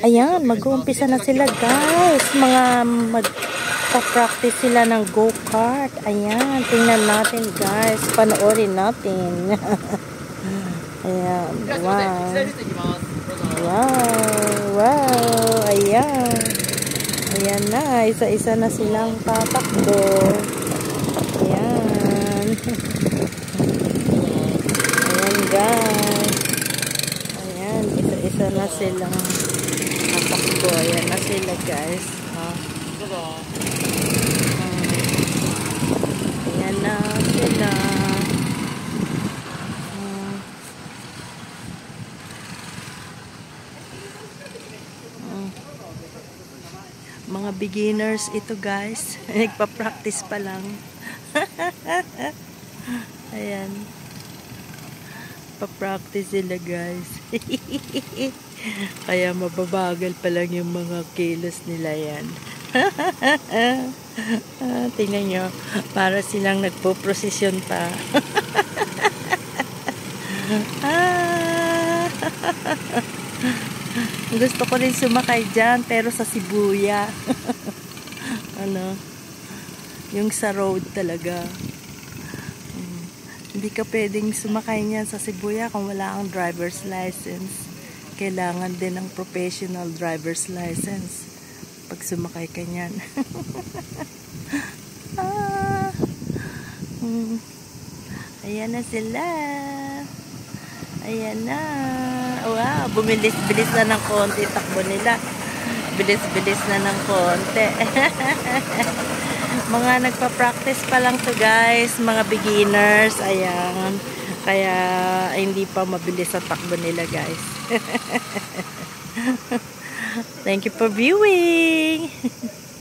Ayan, mag-uumpisa na sila guys. Magpa-practice sila ng go-kart. Ayan, tingnan natin guys. Panoorin natin. Ayan, wow. Wow. Ayan. Ayan na, isa-isa na silang tatakbo. Ayan. Ayan guys. Ayan, isa-isa na silang tatakbo. Ayan na sila guys. Ayan na sila. Mga beginners ito guys. Nagpa-practice pa lang. Ayan. Pa-practice sila guys. Kaya mababagal pa lang yung mga kilos nila yan. Tingnan nyo. Para silang nagpo-prosesyon pa. Gusto ko rin sumakay dyan, pero sa Shibuya. Yung sa road talaga. Hindi ka pwedeng sumakay niyan sa Shibuya kung wala kang driver's license. Kailangan din ng professional driver's license pag sumakay ka niyan. Ayan na sila. Ayan na. Wow, bumilis-bilis na ng konti takbo nila. Bilis-bilis na ng konti. Mga nagpa-practice pa lang to guys, mga beginners. Ayan. Kaya hindi pa mabilis ang takbo nila guys. Thank you for viewing.